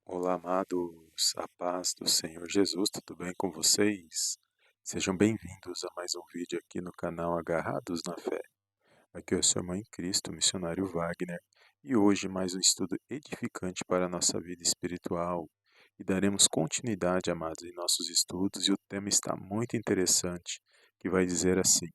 Olá, amados, a paz do Senhor Jesus, tudo bem com vocês? Sejam bem-vindos a mais um vídeo aqui no canal Agarrados na Fé. Aqui é o seu irmão em Cristo, missionário Wagner, e hoje mais um estudo edificante para a nossa vida espiritual. E daremos continuidade, amados, em nossos estudos, e o tema está muito interessante, que vai dizer assim: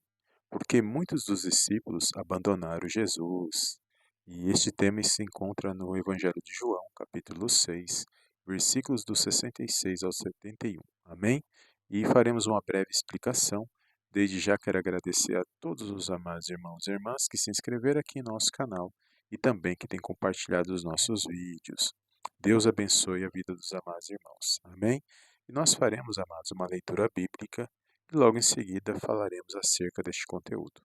porque muitos dos discípulos abandonaram Jesus. E este tema se encontra no Evangelho de João, capítulo 6, versículos do 66 ao 71. Amém? E faremos uma breve explicação. Desde já quero agradecer a todos os amados irmãos e irmãs que se inscreveram aqui em nosso canal e também que têm compartilhado os nossos vídeos. Deus abençoe a vida dos amados irmãos. Amém? E nós faremos, amados, uma leitura bíblica e logo em seguida falaremos acerca deste conteúdo.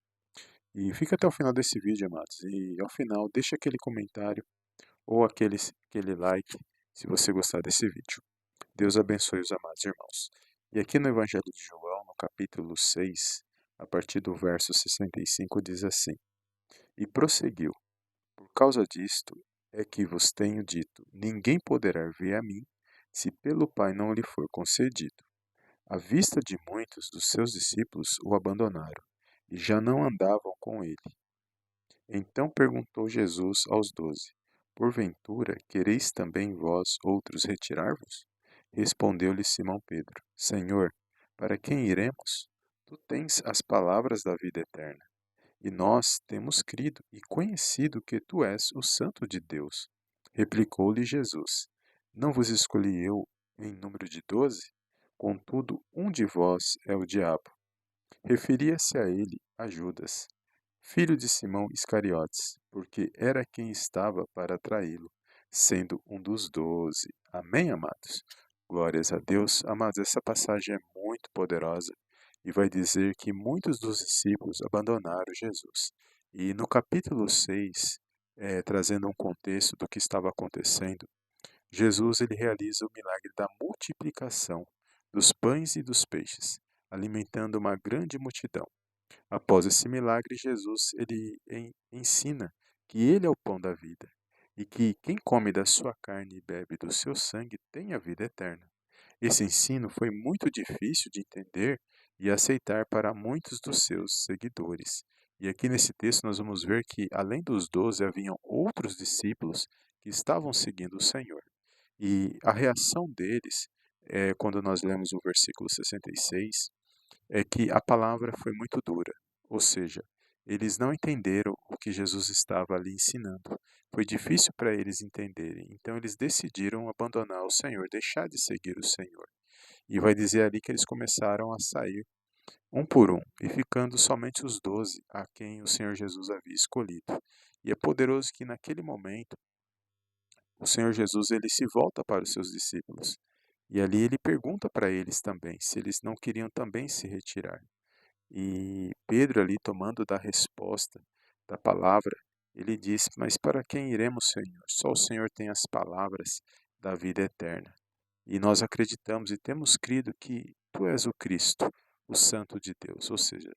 E fica até o final desse vídeo, amados, e ao final deixa aquele comentário ou aquele like se você gostar desse vídeo. Deus abençoe os amados irmãos. E aqui no Evangelho de João, no capítulo 6, a partir do verso 65, diz assim: E prosseguiu: Por causa disto é que vos tenho dito, ninguém poderá vir a mim, se pelo Pai não lhe for concedido. À vista de muitos dos seus discípulos o abandonaram, e já não andavam com ele. Então perguntou Jesus aos 12: Porventura quereis também vós outros retirar-vos? Respondeu-lhe Simão Pedro: Senhor, para quem iremos? Tu tens as palavras da vida eterna. E nós temos crido e conhecido que tu és o Santo de Deus. Replicou-lhe Jesus: Não vos escolhi eu em número de 12? Contudo, um de vós é o diabo. Referia-se a ele, a Judas, filho de Simão Iscariotes, porque era quem estava para traí-lo, sendo um dos 12. Amém, amados? Glórias a Deus. Amados, essa passagem é muito poderosa e vai dizer que muitos dos discípulos abandonaram Jesus. E no capítulo 6, trazendo um contexto do que estava acontecendo, Jesus ele realiza o milagre da multiplicação dos pães e dos peixes, alimentando uma grande multidão. Após esse milagre, Jesus ele ensina que ele é o pão da vida e que quem come da sua carne e bebe do seu sangue tem a vida eterna. Esse ensino foi muito difícil de entender e aceitar para muitos dos seus seguidores. E aqui nesse texto nós vamos ver que, além dos 12, haviam outros discípulos que estavam seguindo o Senhor. E a reação deles, quando nós lemos o versículo 66, é que a palavra foi muito dura, ou seja, eles não entenderam o que Jesus estava ali ensinando. Foi difícil para eles entenderem, então eles decidiram abandonar o Senhor, deixar de seguir o Senhor. E vai dizer ali que eles começaram a sair um por um, e ficando somente os 12 a quem o Senhor Jesus havia escolhido. E é poderoso que naquele momento o Senhor Jesus ele se volta para os seus discípulos. E ali ele pergunta para eles também se eles não queriam também se retirar. E Pedro ali tomando da resposta da palavra, ele disse: Mas para quem iremos, Senhor? Só o Senhor tem as palavras da vida eterna. E nós acreditamos e temos crido que tu és o Cristo, o Santo de Deus. Ou seja,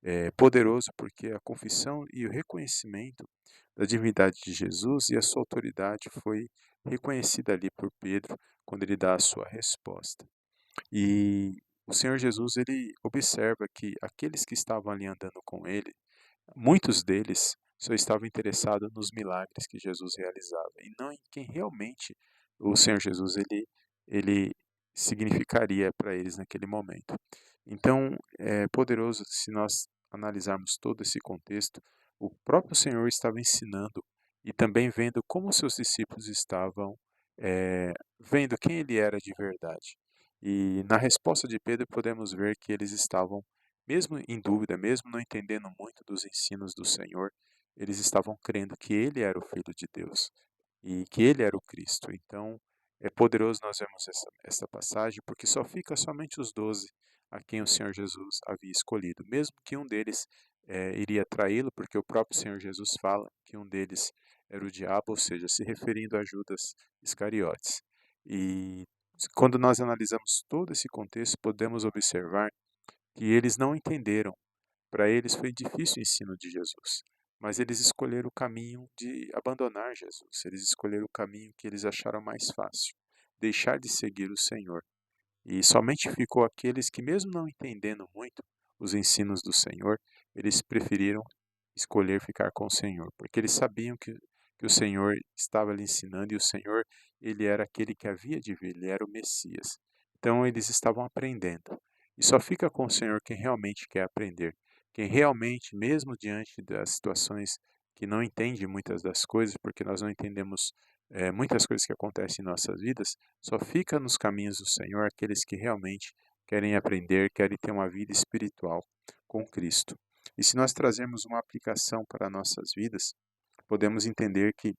é poderoso porque a confissão e o reconhecimento da divindade de Jesus e a sua autoridade foi reconhecida ali por Pedro quando ele dá a sua resposta. E o Senhor Jesus ele observa que aqueles que estavam ali andando com ele, muitos deles só estavam interessados nos milagres que Jesus realizava e não em quem realmente o Senhor Jesus ele significaria para eles naquele momento. Então, é poderoso se nós analisarmos todo esse contexto, o próprio Senhor estava ensinando e também vendo como seus discípulos estavam vendo quem ele era de verdade. E na resposta de Pedro podemos ver que eles estavam, mesmo em dúvida, mesmo não entendendo muito dos ensinos do Senhor, eles estavam crendo que ele era o Filho de Deus e que ele era o Cristo. Então, é poderoso nós vermos essa passagem, porque só fica somente os 12 a quem o Senhor Jesus havia escolhido, mesmo que um deles iria traí-lo, porque o próprio Senhor Jesus fala que um deles era o diabo, ou seja, se referindo a Judas Iscariotes. E quando nós analisamos todo esse contexto, podemos observar que eles não entenderam. Para eles foi difícil o ensino de Jesus, mas eles escolheram o caminho de abandonar Jesus. Eles escolheram o caminho que eles acharam mais fácil. deixar de seguir o Senhor. E somente ficou aqueles que, mesmo não entendendo muito os ensinos do Senhor, eles preferiram escolher ficar com o Senhor, porque eles sabiam que o Senhor estava lhe ensinando e o Senhor, ele era aquele que havia de vir, ele era o Messias. Então eles estavam aprendendo. E só fica com o Senhor quem realmente quer aprender, quem realmente, mesmo diante das situações que não entende muitas das coisas, porque nós não entendemos muitas coisas que acontecem em nossas vidas, só fica nos caminhos do Senhor aqueles que realmente querem aprender, querem ter uma vida espiritual com Cristo. E se nós trazermos uma aplicação para nossas vidas, podemos entender que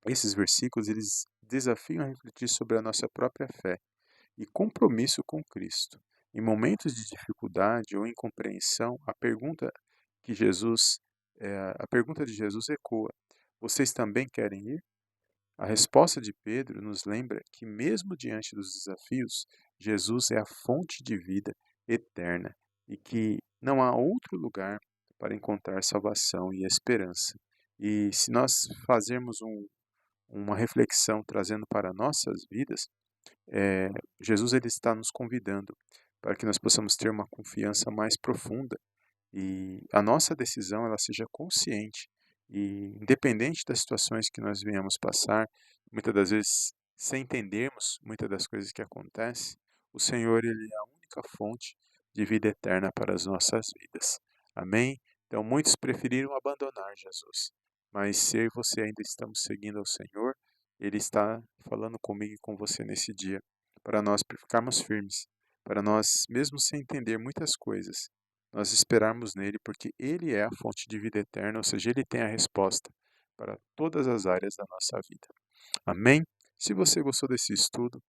esses versículos eles desafiam a refletir sobre a nossa própria fé e compromisso com Cristo. Em momentos de dificuldade ou incompreensão, a pergunta de Jesus ecoa: vocês também querem ir? A resposta de Pedro nos lembra que, mesmo diante dos desafios, Jesus é a fonte de vida eterna e que não há outro lugar para encontrar salvação e esperança. E se nós fazermos uma reflexão trazendo para nossas vidas, Jesus ele está nos convidando para que nós possamos ter uma confiança mais profunda e a nossa decisão ela seja consciente e independente das situações que nós venhamos passar, muitas das vezes sem entendermos muitas das coisas que acontecem, o Senhor ele é a única fonte de vida eterna para as nossas vidas. Amém? Então muitos preferiram abandonar Jesus, mas se eu e você ainda estamos seguindo ao Senhor, Ele está falando comigo e com você nesse dia, para nós ficarmos firmes, para nós, mesmo sem entender muitas coisas, nós esperarmos nele, porque ele é a fonte de vida eterna, ou seja, ele tem a resposta para todas as áreas da nossa vida. Amém? Se você gostou desse estudo,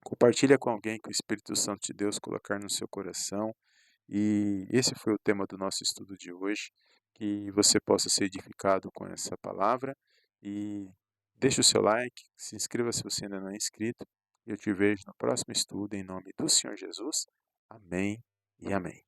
compartilha com alguém que o Espírito Santo de Deus colocar no seu coração. E esse foi o tema do nosso estudo de hoje, que você possa ser edificado com essa palavra e deixe o seu like, se inscreva se você ainda não é inscrito. Eu te vejo no próximo estudo em nome do Senhor Jesus. Amém e amém.